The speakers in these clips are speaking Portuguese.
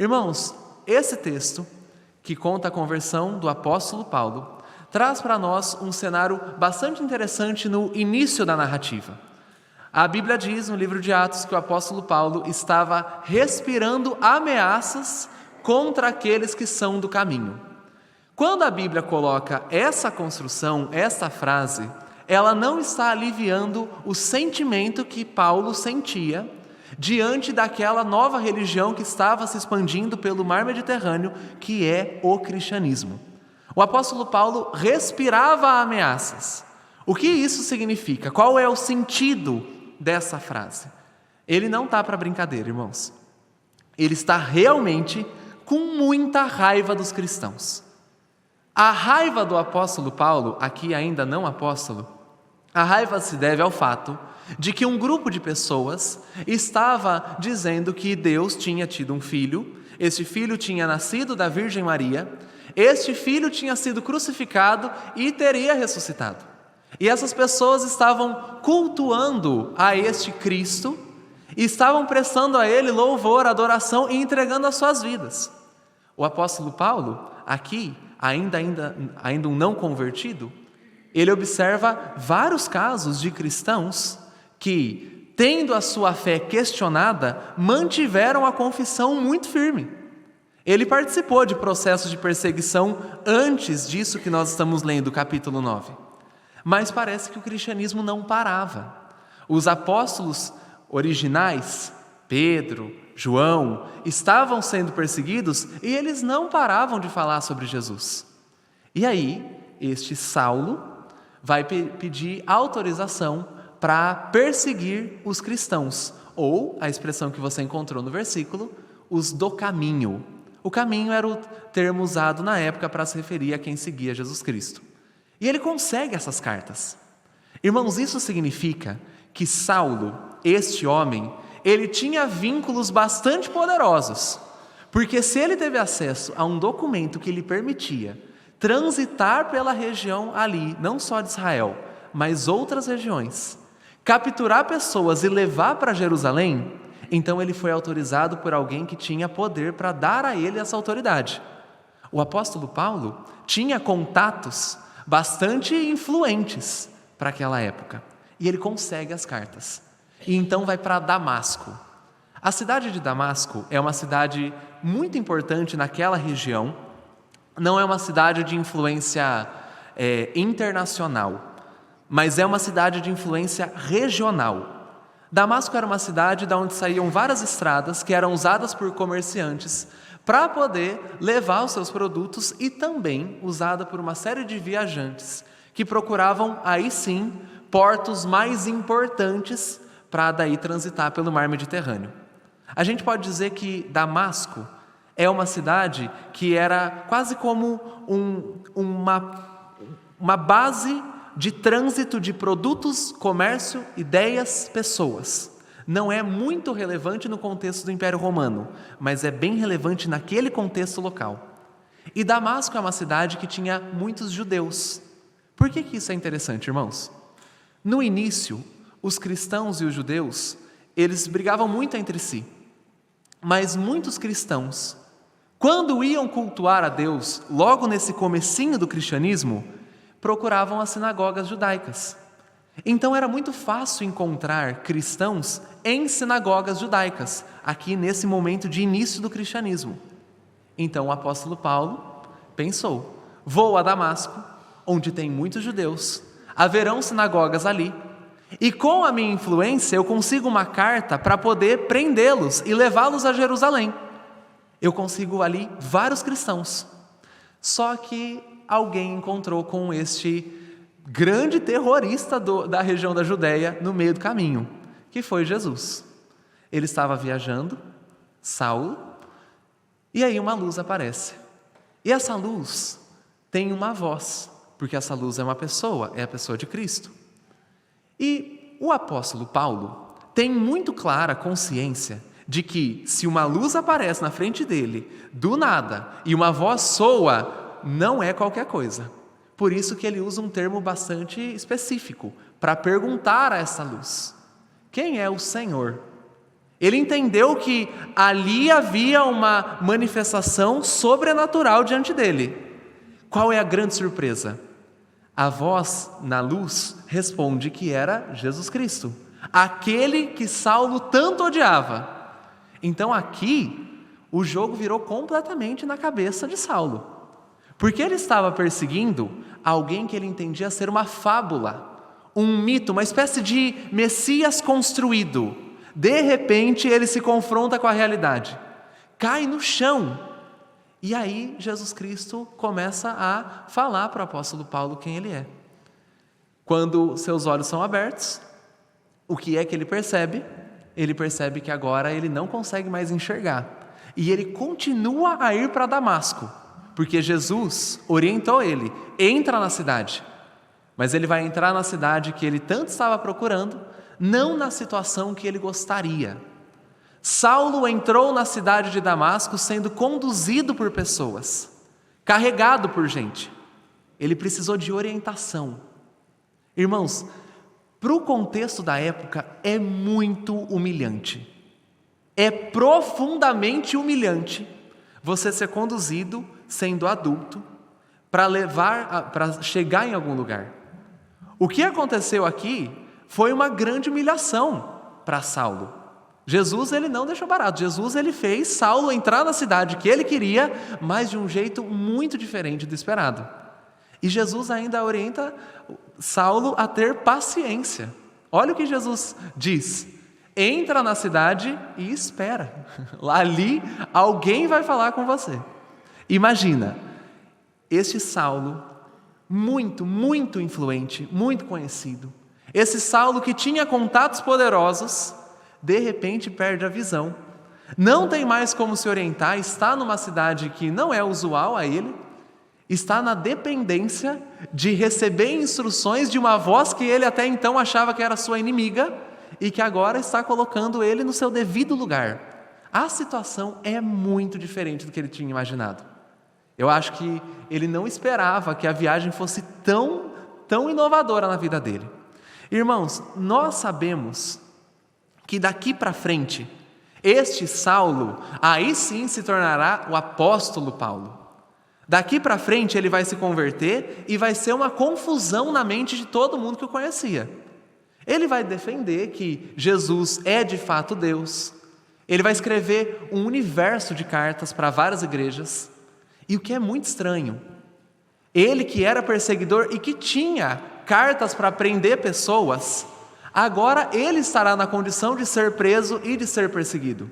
Irmãos, esse texto, que conta a conversão do apóstolo Paulo, traz para nós um cenário bastante interessante no início da narrativa. A Bíblia diz no livro de Atos que o apóstolo Paulo estava respirando ameaças contra aqueles que são do caminho. Quando a Bíblia coloca essa construção, essa frase, ela não está aliviando o sentimento que Paulo sentia diante daquela nova religião que estava se expandindo pelo mar Mediterrâneo, que é o cristianismo. O apóstolo Paulo respirava ameaças. O que isso significa? Qual é o sentido dessa frase? Ele não está para brincadeira, irmãos. Ele está realmente com muita raiva dos cristãos. A raiva do apóstolo Paulo, aqui ainda não apóstolo, a raiva se deve ao fato de que um grupo de pessoas estava dizendo que Deus tinha tido um filho, este filho tinha nascido da Virgem Maria, este filho tinha sido crucificado e teria ressuscitado. E essas pessoas estavam cultuando a este Cristo, e estavam prestando a Ele louvor, adoração e entregando as suas vidas. O apóstolo Paulo, aqui, ainda um não convertido, ele observa vários casos de cristãos que, tendo a sua fé questionada, mantiveram a confissão muito firme. Ele participou de processos de perseguição antes disso que nós estamos lendo, capítulo 9. Mas parece que o cristianismo não parava. Os apóstolos originais, Pedro, João, estavam sendo perseguidos e eles não paravam de falar sobre Jesus. E aí, este Saulo vai pedir autorização para perseguir os cristãos, ou, a expressão que você encontrou no versículo, os do caminho. O caminho era o termo usado na época para se referir a quem seguia Jesus Cristo. E ele consegue essas cartas. Irmãos, isso significa que Saulo, este homem, ele tinha vínculos bastante poderosos, porque se ele teve acesso a um documento que lhe permitia transitar pela região ali, não só de Israel, mas outras regiões, capturar pessoas e levar para Jerusalém, então ele foi autorizado por alguém que tinha poder para dar a ele essa autoridade. O apóstolo Paulo tinha contatos bastante influentes para aquela época, e ele consegue as cartas. E então vai para Damasco. A cidade de Damasco é uma cidade muito importante naquela região, não é uma cidade de influência internacional, mas é uma cidade de influência regional. Damasco era uma cidade de onde saíam várias estradas que eram usadas por comerciantes para poder levar os seus produtos e também usada por uma série de viajantes que procuravam, aí sim, portos mais importantes para daí transitar pelo mar Mediterrâneo. A gente pode dizer que Damasco é uma cidade que era quase como uma base de trânsito de produtos, comércio, ideias, pessoas. Não é muito relevante no contexto do Império Romano, mas é bem relevante naquele contexto local. E Damasco é uma cidade que tinha muitos judeus. Por que isso é interessante, irmãos? No início, os cristãos e os judeus, eles brigavam muito entre si. Mas muitos cristãos, quando iam cultuar a Deus, logo nesse comecinho do cristianismo, procuravam as sinagogas judaicas. Então era muito fácil encontrar cristãos em sinagogas judaicas, aqui nesse momento de início do cristianismo. Então o apóstolo Paulo pensou: vou a Damasco, onde tem muitos judeus, haverão sinagogas ali, e com a minha influência eu consigo uma carta para poder prendê-los e levá-los a Jerusalém. Eu consigo ali vários cristãos. Só que alguém encontrou com este grande terrorista da região da Judéia no meio do caminho, que foi Jesus. Ele estava viajando, Saulo, e aí uma luz aparece. E essa luz tem uma voz, porque essa luz é uma pessoa, é a pessoa de Cristo. E o apóstolo Paulo tem muito clara consciência de que se uma luz aparece na frente dele, do nada, e uma voz soa, não é qualquer coisa. Por isso que ele usa um termo bastante específico, para perguntar a essa luz: quem é o Senhor? Ele entendeu que ali havia uma manifestação sobrenatural diante dele. Qual é a grande surpresa? A voz na luz responde que era Jesus Cristo, aquele que Saulo tanto odiava. Então aqui, o jogo virou completamente na cabeça de Saulo, porque ele estava perseguindo alguém que ele entendia ser uma fábula, um mito, uma espécie de Messias construído. De repente ele se confronta com a realidade, cai no chão, e aí Jesus Cristo começa a falar para o apóstolo Paulo quem ele é. Quando seus olhos são abertos, o que é que ele percebe? Ele percebe que agora ele não consegue mais enxergar, e ele continua a ir para Damasco, porque Jesus orientou ele, entra na cidade, mas ele vai entrar na cidade que ele tanto estava procurando, não na situação que ele gostaria. Saulo entrou na cidade de Damasco sendo conduzido por pessoas, carregado por gente. Ele precisou de orientação. Irmãos, para o contexto da época é muito humilhante. É profundamente humilhante você ser conduzido sendo adulto para chegar em algum lugar. O que aconteceu aqui foi uma grande humilhação para Saulo. Jesus ele não deixou barato. Jesus ele fez Saulo entrar na cidade que ele queria, mas de um jeito muito diferente do esperado. E Jesus ainda orienta Saulo a ter paciência. Olha o que Jesus diz: entra na cidade e espera. Ali alguém vai falar com você. Imagina, este Saulo, muito influente, muito conhecido, esse Saulo que tinha contatos poderosos, de repente perde a visão, não tem mais como se orientar, está numa cidade que não é usual a ele, está na dependência de receber instruções de uma voz que ele até então achava que era sua inimiga e que agora está colocando ele no seu devido lugar. A situação é muito diferente do que ele tinha imaginado. Eu acho que ele não esperava que a viagem fosse tão inovadora na vida dele. Irmãos, nós sabemos que daqui para frente, este Saulo, aí sim se tornará o apóstolo Paulo. Daqui para frente ele vai se converter e vai ser uma confusão na mente de todo mundo que o conhecia. Ele vai defender que Jesus é de fato Deus. Ele vai escrever um universo de cartas para várias igrejas. E o que é muito estranho, ele que era perseguidor e que tinha cartas para prender pessoas, agora ele estará na condição de ser preso e de ser perseguido.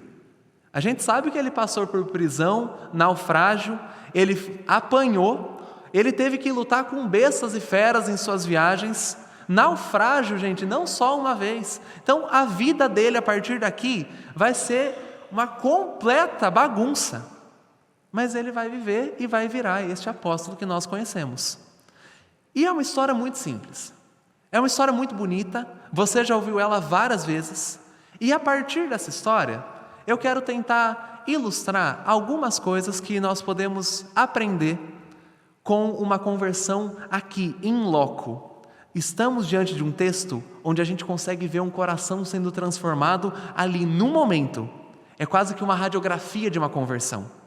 A gente sabe que ele passou por prisão, naufrágio, ele apanhou, ele teve que lutar com bestas e feras em suas viagens. Naufrágio, gente, não só uma vez. Então a vida dele a partir daqui vai ser uma completa bagunça. Mas ele vai viver e vai virar este apóstolo que nós conhecemos. E é uma história muito simples. É uma história muito bonita, você já ouviu ela várias vezes. E a partir dessa história, eu quero tentar ilustrar algumas coisas que nós podemos aprender com uma conversão aqui, in loco. Estamos diante de um texto onde a gente consegue ver um coração sendo transformado ali no momento. É quase que uma radiografia de uma conversão.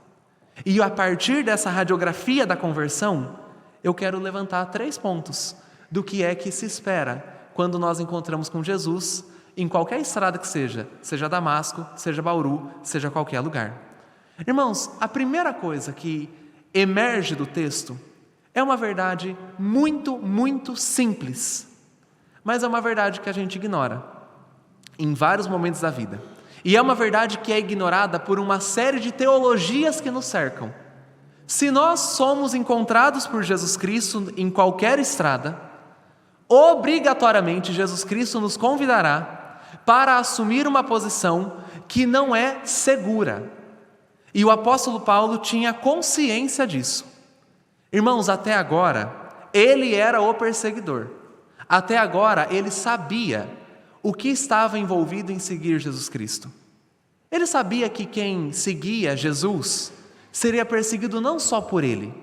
E a partir dessa radiografia da conversão, eu quero levantar 3 pontos do que é que se espera quando nós encontramos com Jesus em qualquer estrada que seja Damasco, seja Bauru, seja qualquer lugar. Irmãos, a primeira coisa que emerge do texto é uma verdade muito simples, mas é uma verdade que a gente ignora em vários momentos da vida. E é uma verdade que é ignorada por uma série de teologias que nos cercam. Se nós somos encontrados por Jesus Cristo em qualquer estrada, obrigatoriamente Jesus Cristo nos convidará para assumir uma posição que não é segura. E o apóstolo Paulo tinha consciência disso. Irmãos, até agora, ele era o perseguidor. Até agora, ele sabia o que estava envolvido em seguir Jesus Cristo. Ele sabia que quem seguia Jesus seria perseguido não só por ele.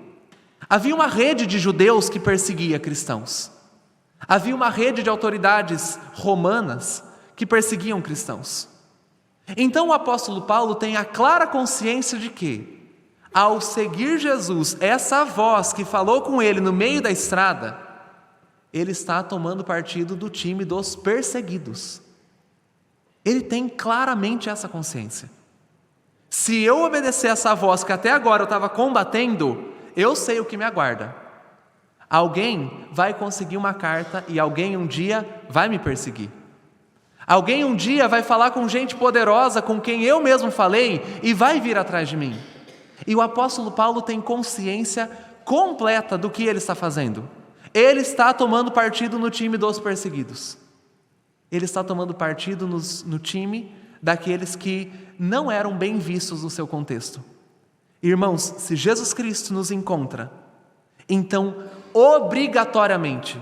Havia uma rede de judeus que perseguia cristãos. Havia uma rede de autoridades romanas que perseguiam cristãos. Então o apóstolo Paulo tem a clara consciência de que, ao seguir Jesus, essa voz que falou com ele no meio da estrada, ele está tomando partido do time dos perseguidos. Ele tem claramente essa consciência. Se eu obedecer essa voz que até agora eu estava combatendo, eu sei o que me aguarda. Alguém vai conseguir uma carta e alguém um dia vai me perseguir. Alguém um dia vai falar com gente poderosa com quem eu mesmo falei e vai vir atrás de mim. E o apóstolo Paulo tem consciência completa do que ele está fazendo. Ele está tomando partido no time dos perseguidos. Ele está tomando partido no time daqueles que não eram bem vistos no seu contexto. Irmãos, se Jesus Cristo nos encontra, então, obrigatoriamente,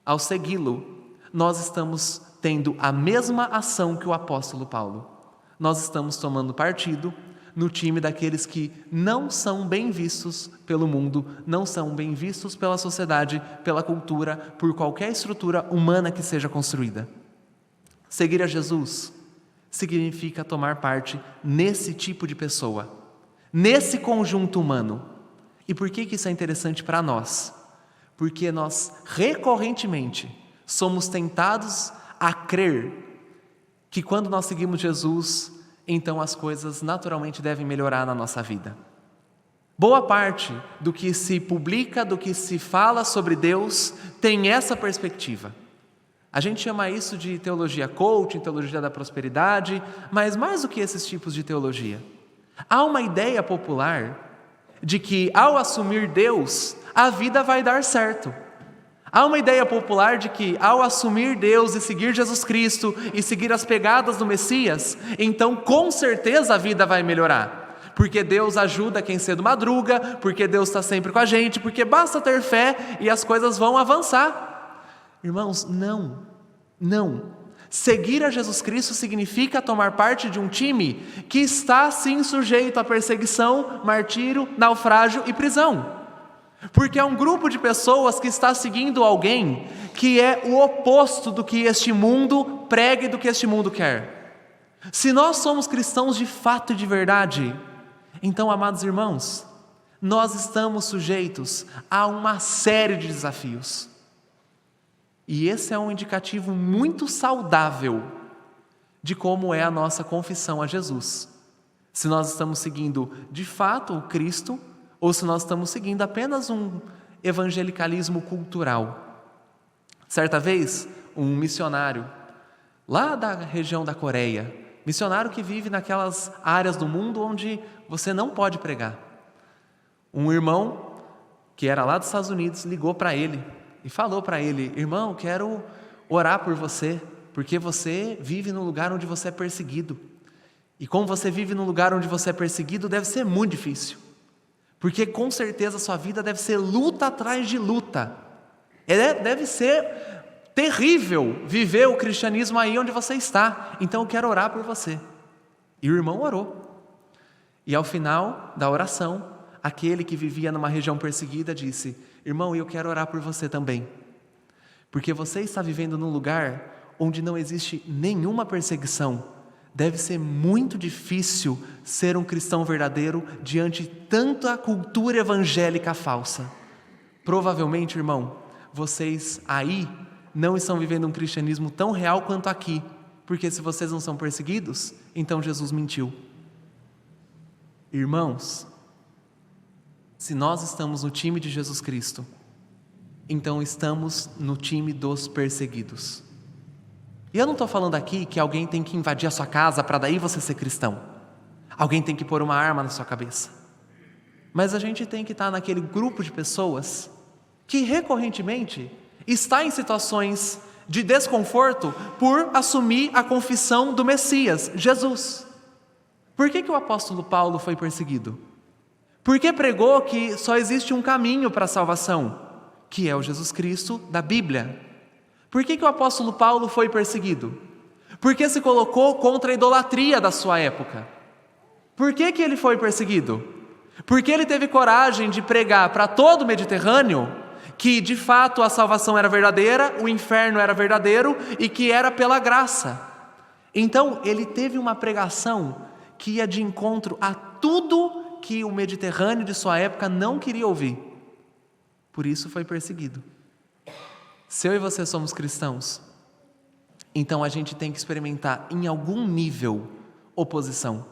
ao segui-lo, nós estamos tendo a mesma ação que o apóstolo Paulo. Nós estamos tomando partido no time daqueles que não são bem vistos pelo mundo, não são bem vistos pela sociedade, pela cultura, por qualquer estrutura humana que seja construída. Seguir a Jesus significa tomar parte nesse tipo de pessoa, nesse conjunto humano. E por que isso é interessante para nós? Porque nós recorrentemente somos tentados a crer que quando nós seguimos Jesus, então as coisas naturalmente devem melhorar na nossa vida. Boa parte do que se publica, do que se fala sobre Deus, tem essa perspectiva. A gente chama isso de teologia coaching, teologia da prosperidade, mas mais do que esses tipos de teologia. Há uma ideia popular de que ao assumir Deus, a vida vai dar certo. Há uma ideia popular de que ao assumir Deus e seguir Jesus Cristo e seguir as pegadas do Messias, então com certeza a vida vai melhorar. Porque Deus ajuda quem cedo madruga, porque Deus está sempre com a gente, porque basta ter fé e as coisas vão avançar. Irmãos, não. Seguir a Jesus Cristo significa tomar parte de um time que está sim sujeito a perseguição, martírio, naufrágio e prisão. Porque é um grupo de pessoas que está seguindo alguém que é o oposto do que este mundo prega e do que este mundo quer. Se nós somos cristãos de fato e de verdade, então, amados irmãos, nós estamos sujeitos a uma série de desafios. E esse é um indicativo muito saudável de como é a nossa confissão a Jesus. Se nós estamos seguindo de fato o Cristo, ou se nós estamos seguindo apenas um evangelicalismo cultural. Certa vez, um missionário, lá da região da Coreia, missionário que vive naquelas áreas do mundo onde você não pode pregar. Um irmão, que era lá dos Estados Unidos, ligou para ele e falou para ele: irmão, quero orar por você, porque você vive num lugar onde você é perseguido. E como você vive num lugar onde você é perseguido, deve ser muito difícil. Porque com certeza a sua vida deve ser luta atrás de luta. Deve ser terrível viver o cristianismo aí onde você está. Então eu quero orar por você. E o irmão orou. E ao final da oração, aquele que vivia numa região perseguida disse: irmão, eu quero orar por você também. Porque você está vivendo num lugar onde não existe nenhuma perseguição. Deve ser muito difícil ser um cristão verdadeiro diante de tanta cultura evangélica falsa. Provavelmente, irmão, vocês aí não estão vivendo um cristianismo tão real quanto aqui, porque se vocês não são perseguidos, então Jesus mentiu. Irmãos, se nós estamos no time de Jesus Cristo, então estamos no time dos perseguidos. E eu não estou falando aqui que alguém tem que invadir a sua casa para daí você ser cristão. Alguém tem que pôr uma arma na sua cabeça. Mas a gente tem que estar naquele grupo de pessoas que recorrentemente está em situações de desconforto por assumir a confissão do Messias, Jesus. Por que o apóstolo Paulo foi perseguido? Porque pregou que só existe um caminho para a salvação, que é o Jesus Cristo da Bíblia. Por que o apóstolo Paulo foi perseguido? Porque se colocou contra a idolatria da sua época. Por que ele foi perseguido? Porque ele teve coragem de pregar para todo o Mediterrâneo que de fato a salvação era verdadeira, o inferno era verdadeiro e que era pela graça. Então, ele teve uma pregação que ia de encontro a tudo que o Mediterrâneo de sua época não queria ouvir. Por isso foi perseguido. Se eu e você somos cristãos, então a gente tem que experimentar em algum nível oposição,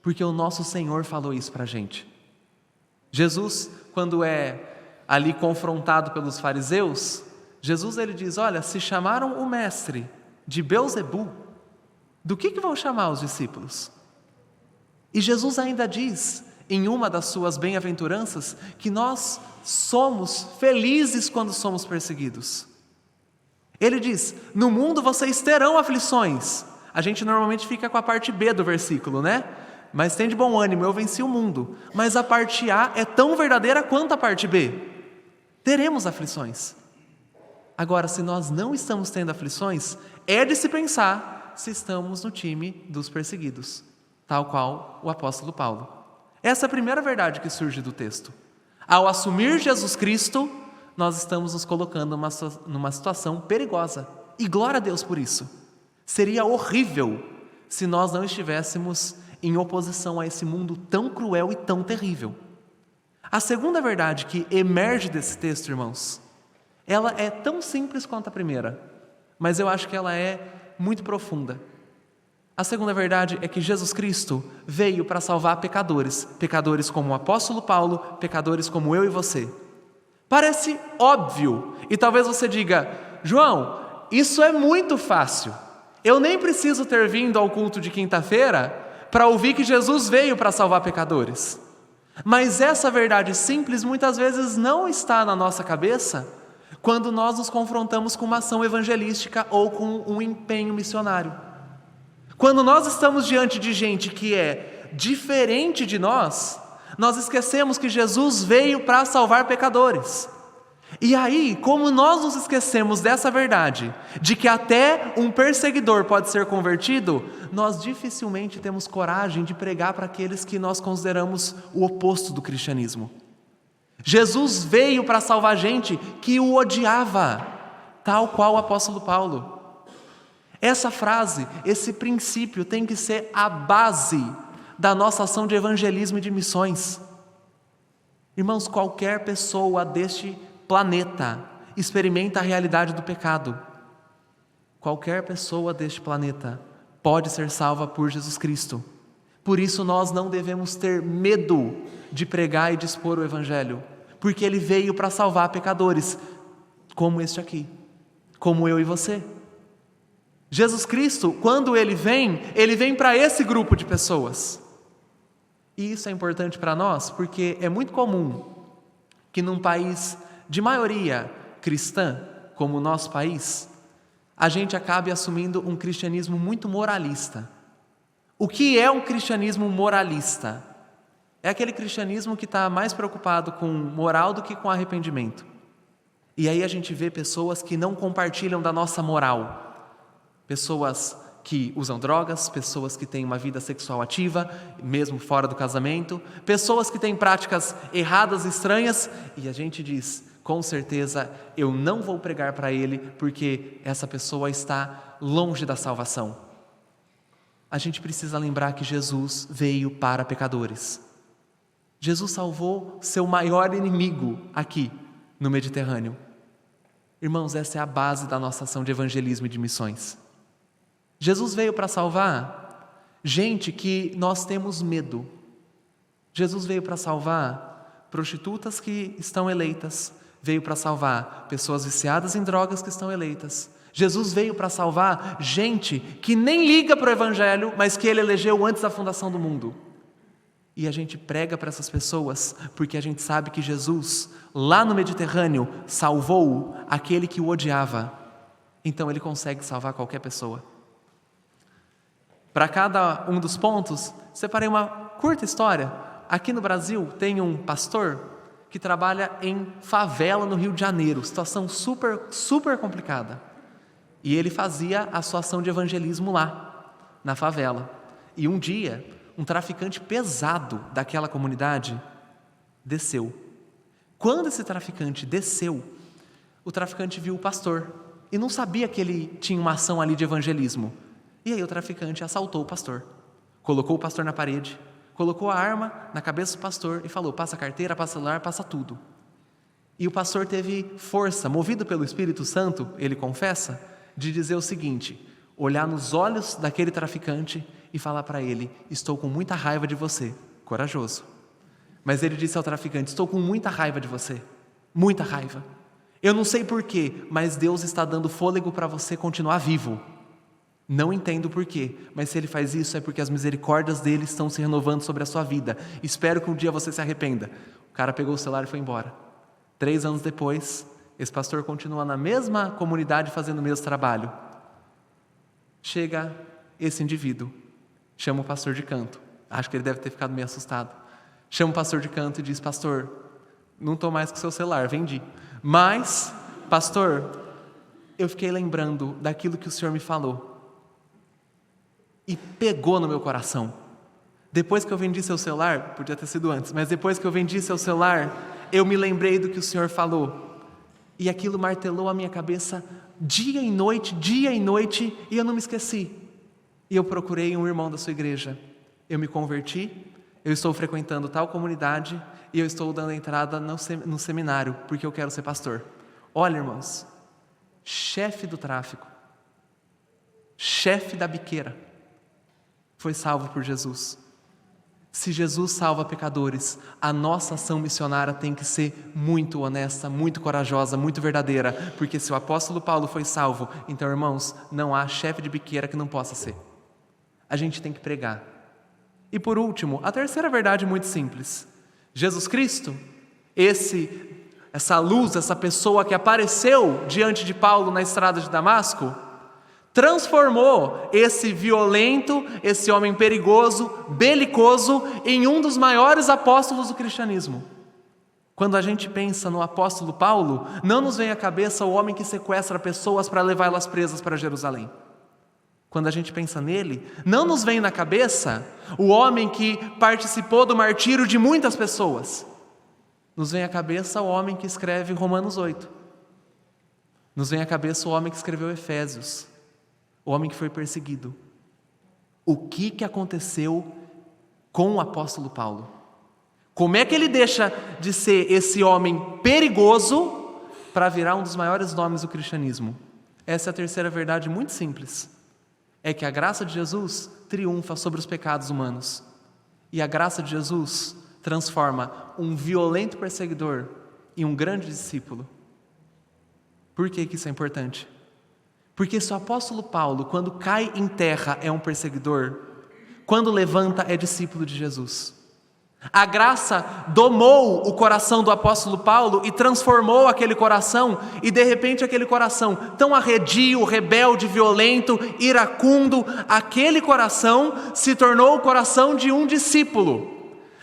porque o nosso Senhor falou isso para a gente. Jesus, quando é ali confrontado pelos fariseus, Jesus ele diz, olha, se chamaram o mestre de Belzebu, do que vão chamar os discípulos? E Jesus ainda diz, em uma das suas bem-aventuranças, que nós somos felizes quando somos perseguidos. Ele diz, no mundo vocês terão aflições. A gente normalmente fica com a parte B do versículo, né? Mas tem de bom ânimo, eu venci o mundo. Mas a parte A é tão verdadeira quanto a parte B. Teremos aflições. Agora, se nós não estamos tendo aflições, é de se pensar se estamos no time dos perseguidos, tal qual o apóstolo Paulo. Essa é a primeira verdade que surge do texto. Ao assumir Jesus Cristo, nós estamos nos colocando numa situação perigosa. E glória a Deus por isso. Seria horrível se nós não estivéssemos em oposição a esse mundo tão cruel e tão terrível. A segunda verdade que emerge desse texto, irmãos, ela é tão simples quanto a primeira, mas eu acho que ela é muito profunda. A segunda verdade é que Jesus Cristo veio para salvar pecadores, pecadores como o apóstolo Paulo, pecadores como eu e você. Parece óbvio, e talvez você diga, João, isso é muito fácil. Eu nem preciso ter vindo ao culto de quinta-feira para ouvir que Jesus veio para salvar pecadores. Mas essa verdade simples muitas vezes não está na nossa cabeça quando nós nos confrontamos com uma ação evangelística ou com um empenho missionário. Quando nós estamos diante de gente que é diferente de nós esquecemos que Jesus veio para salvar pecadores. E aí, como nós nos esquecemos dessa verdade, de que até um perseguidor pode ser convertido, nós dificilmente temos coragem de pregar para aqueles que nós consideramos o oposto do cristianismo. Jesus veio para salvar gente que o odiava, tal qual o apóstolo Paulo. Essa frase, esse princípio tem que ser a base da nossa ação de evangelismo e de missões. Irmãos, qualquer pessoa deste planeta experimenta a realidade do pecado. Qualquer pessoa deste planeta pode ser salva por Jesus Cristo. Por isso nós não devemos ter medo de pregar e de expor o Evangelho, porque Ele veio para salvar pecadores, como este aqui, como eu e você. Jesus Cristo, quando Ele vem para esse grupo de pessoas. E isso é importante para nós, porque é muito comum que num país de maioria cristã, como o nosso país, a gente acabe assumindo um cristianismo muito moralista. O que é um cristianismo moralista? É aquele cristianismo que está mais preocupado com moral do que com arrependimento. E aí a gente vê pessoas que não compartilham da nossa moral. Pessoas que usam drogas, pessoas que têm uma vida sexual ativa, mesmo fora do casamento, pessoas que têm práticas erradas e estranhas, e a gente diz, com certeza, eu não vou pregar para ele, porque essa pessoa está longe da salvação. A gente precisa lembrar que Jesus veio para pecadores. Jesus salvou seu maior inimigo aqui no Mediterrâneo. Irmãos, essa é a base da nossa ação de evangelismo e de missões. Jesus veio para salvar gente que nós temos medo. Jesus veio para salvar prostitutas que estão eleitas. Veio para salvar pessoas viciadas em drogas que estão eleitas. Jesus veio para salvar gente que nem liga para o Evangelho, mas que Ele elegeu antes da fundação do mundo. E a gente prega para essas pessoas porque a gente sabe que Jesus, lá no Mediterrâneo, salvou aquele que o odiava. Então Ele consegue salvar qualquer pessoa. Para cada um dos pontos, separei uma curta história. Aqui no Brasil tem um pastor que trabalha em favela no Rio de Janeiro, situação super complicada. E ele fazia a sua ação de evangelismo lá, na favela. E um dia, um traficante pesado daquela comunidade desceu. Quando esse traficante desceu, o traficante viu o pastor e não sabia que ele tinha uma ação ali de evangelismo. E aí o traficante assaltou o pastor, colocou o pastor na parede, colocou a arma na cabeça do pastor e falou: passa a carteira, passa o celular, passa tudo. E o pastor teve força, movido pelo Espírito Santo, ele confessa, de dizer o seguinte: olhar nos olhos daquele traficante e falar para ele: estou com muita raiva de você. Corajoso. Mas ele disse ao traficante: estou com muita raiva de você, muita raiva. Eu não sei porquê, mas Deus está dando fôlego para você continuar vivo. Não entendo porquê, mas se Ele faz isso é porque as misericórdias dele estão se renovando sobre a sua vida. Espero que um dia você se arrependa. O cara pegou o celular e foi embora. 3 anos depois, esse pastor continua na mesma comunidade fazendo o mesmo trabalho. Chega esse indivíduo, chama o pastor de canto. Acho que ele deve ter ficado meio assustado. Chama o pastor de canto e diz: pastor, não estou mais com o seu celular, vendi. Mas, pastor, eu fiquei lembrando daquilo que o senhor me falou. E pegou no meu coração. Depois que eu vendi seu celular, podia ter sido antes, mas depois que eu vendi seu celular, eu me lembrei do que o senhor falou. E aquilo martelou a minha cabeça dia e noite, e eu não me esqueci. E eu procurei um irmão da sua igreja. Eu me converti, eu estou frequentando tal comunidade e eu estou dando entrada no seminário, porque eu quero ser pastor. Olha, irmãos, chefe do tráfico, chefe da biqueira, foi salvo por Jesus. Se Jesus salva pecadores, a nossa ação missionária tem que ser muito honesta, muito corajosa, muito verdadeira, porque se o apóstolo Paulo foi salvo, então, irmãos, não há chefe de biqueira que não possa ser. A gente tem que pregar. E por último, a terceira verdade muito simples. Jesus Cristo, essa luz, essa pessoa que apareceu diante de Paulo na estrada de Damasco, transformou esse violento, esse homem perigoso, belicoso, em um dos maiores apóstolos do cristianismo. Quando a gente pensa no apóstolo Paulo, não nos vem à cabeça o homem que sequestra pessoas para levá-las presas para Jerusalém. Quando a gente pensa nele, não nos vem na cabeça o homem que participou do martírio de muitas pessoas. Nos vem à cabeça o homem que escreve Romanos 8. Nos vem à cabeça o homem que escreveu Efésios. O homem que foi perseguido. O que aconteceu com o apóstolo Paulo? Como é que ele deixa de ser esse homem perigoso para virar um dos maiores nomes do cristianismo? Essa é a terceira verdade muito simples. É que a graça de Jesus triunfa sobre os pecados humanos. E a graça de Jesus transforma um violento perseguidor em um grande discípulo. Por que isso é importante? Porque se o apóstolo Paulo, quando cai em terra, é um perseguidor, quando levanta, é discípulo de Jesus. A graça domou o coração do apóstolo Paulo e transformou aquele coração, e de repente aquele coração tão arredio, rebelde, violento, iracundo, aquele coração se tornou o coração de um discípulo.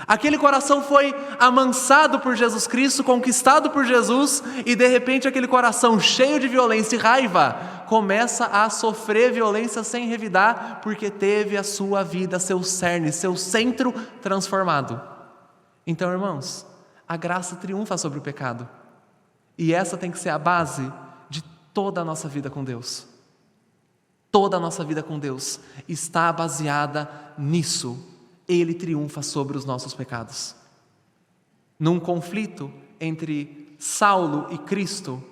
Aquele coração foi amansado por Jesus Cristo, conquistado por Jesus, e de repente aquele coração cheio de violência e raiva começa a sofrer violência sem revidar, porque teve a sua vida, seu cerne, seu centro transformado. Então, irmãos, a graça triunfa sobre o pecado. E essa tem que ser a base de toda a nossa vida com Deus. Toda a nossa vida com Deus está baseada nisso. Ele triunfa sobre os nossos pecados. Num conflito entre Saulo e Cristo,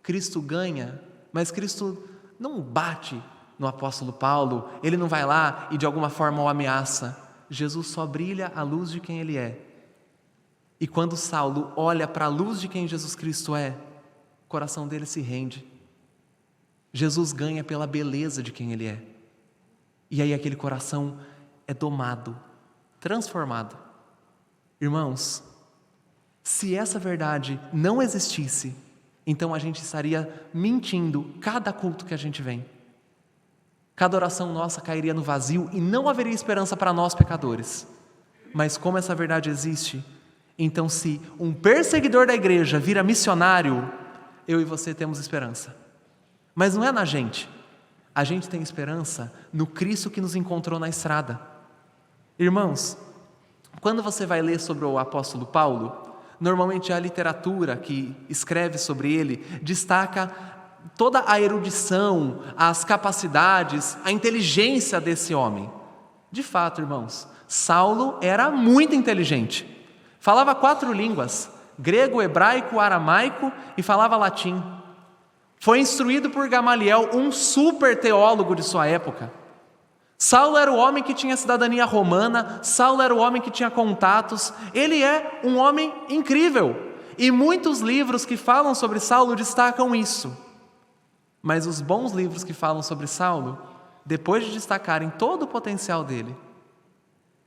Cristo ganha, mas Cristo não bate no apóstolo Paulo, ele não vai lá e de alguma forma o ameaça. Jesus só brilha a luz de quem ele é. E quando Saulo olha para a luz de quem Jesus Cristo é, o coração dele se rende. Jesus ganha pela beleza de quem ele é. E aí aquele coração é domado, transformado. Irmãos, se essa verdade não existisse, então a gente estaria mentindo cada culto que a gente vem. Cada oração nossa cairia no vazio e não haveria esperança para nós pecadores. Mas como essa verdade existe, então se um perseguidor da igreja vira missionário, eu e você temos esperança. Mas não é na gente. A gente tem esperança no Cristo que nos encontrou na estrada. Irmãos, quando você vai ler sobre o apóstolo Paulo, normalmente a literatura que escreve sobre ele destaca toda a erudição, as capacidades, a inteligência desse homem. De fato, irmãos, Saulo era muito inteligente. Falava 4 línguas, grego, hebraico, aramaico e falava latim. Foi instruído por Gamaliel, um super teólogo de sua época. Saulo era o homem que tinha cidadania romana, Saulo era o homem que tinha contatos, ele é um homem incrível. E muitos livros que falam sobre Saulo destacam isso. Mas os bons livros que falam sobre Saulo, depois de destacarem todo o potencial dele,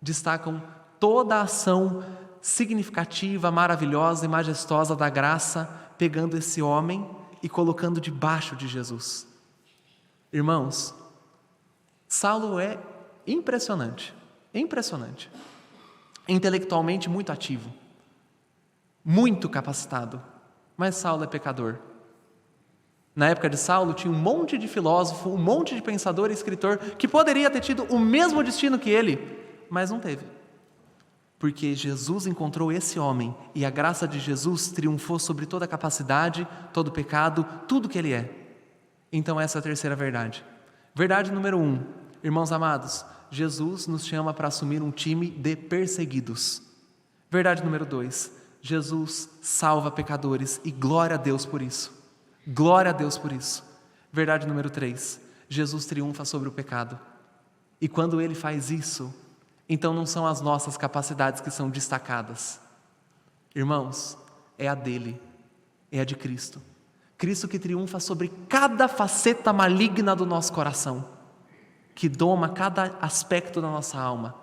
destacam toda a ação significativa, maravilhosa e majestosa da graça, pegando esse homem e colocando debaixo de Jesus. Irmãos, Saulo é impressionante, intelectualmente muito ativo, muito capacitado, mas Saulo é pecador. Na época de Saulo tinha um monte de filósofo, um monte de pensador e escritor que poderia ter tido o mesmo destino que ele, mas não teve. Porque Jesus encontrou esse homem e a graça de Jesus triunfou sobre toda a capacidade, todo o pecado, tudo que ele é. Então essa é a terceira verdade. Verdade número 1, irmãos amados, Jesus nos chama para assumir um time de perseguidos. Verdade número 2, Jesus salva pecadores e glória a Deus por isso. Glória a Deus por isso. Verdade número 3, Jesus triunfa sobre o pecado. E quando Ele faz isso, então não são as nossas capacidades que são destacadas. Irmãos, é a dele, é a de Cristo. Cristo que triunfa sobre cada faceta maligna do nosso coração, que doma cada aspecto da nossa alma.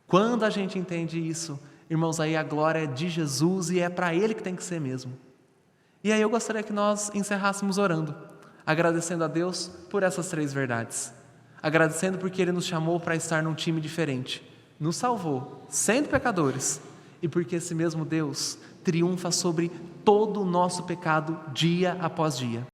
Quando a gente entende isso, irmãos, aí a glória é de Jesus e é para Ele que tem que ser mesmo. E aí eu gostaria que nós encerrássemos orando, agradecendo a Deus por essas 3 verdades. Agradecendo porque Ele nos chamou para estar num time diferente, nos salvou, sendo pecadores, e porque esse mesmo Deus triunfa sobre todo o nosso pecado dia após dia.